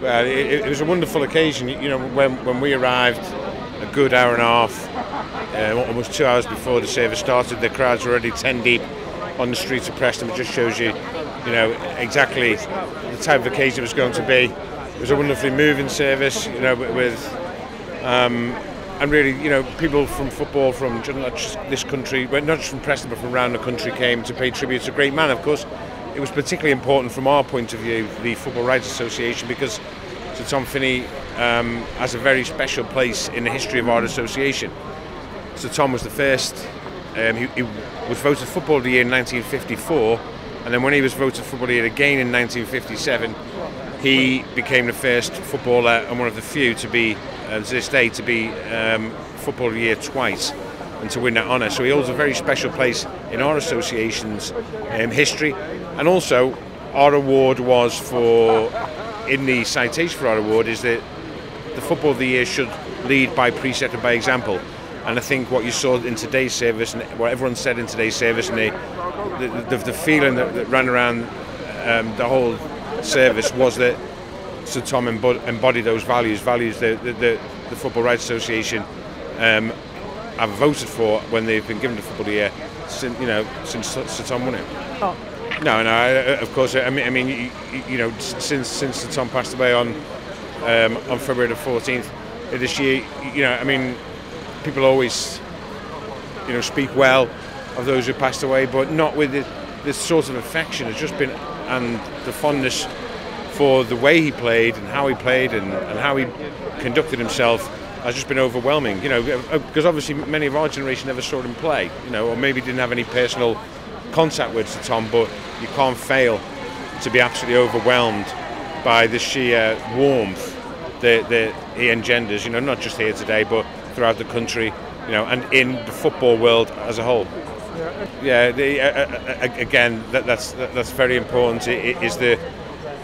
Well, it was a wonderful occasion. You know, when we arrived, a good hour and a half, almost 2 hours before the service started, the crowds were already 10 deep on the streets of Preston. It just shows you, exactly the type of occasion it was going to be. It was a wonderfully moving service, and really, people from football, from not just this country, not just from Preston, but from around the country, came to pay tribute to a great man. Of course, it was particularly important from our point of view, the Football Rights Association, because Sir Tom Finney has a very special place in the history of our association. Sir Tom was the first. He was voted Footballer of the Year in 1954, and then when he was voted Footballer of the Year again in 1957, he became the first footballer and one of the few to be, to this day, to be Footballer of the Year twice and to win that honour. So he holds a very special place in our association's history. And also, our award was in the citation for our award is that the Footballer of the Year should lead by precept and by example. And I think what you saw in today's service, and what everyone said in today's service, and the feeling that ran around the whole service was that Sir Tom embodied those values that the Football Rights Association have voted for when they've been given the Football of the Year since Sir Tom won it. Oh. No, of course. I mean, since Sir Tom passed away on February the 14th of this year, people always, speak well of those who passed away, but not with this sort of affection. It's just been, and the fondness for the way he played and how he played and how he conducted himself has just been overwhelming. Because obviously many of our generation never saw him play, or maybe didn't have any personal contact with Sir Tom, but you can't fail to be absolutely overwhelmed by the sheer warmth that he engenders, not just here today, but throughout the country, and in the football world as a whole. Yeah, again, that's very important. It is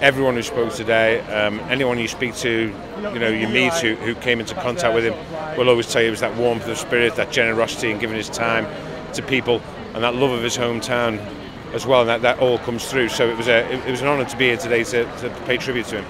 everyone who spoke today, anyone you speak to, you meet who came into contact with him, will always tell you it was that warmth of spirit, that generosity in giving his time to people, and that love of his hometown as well, and that all comes through. So it was an honour to be here today to pay tribute to him.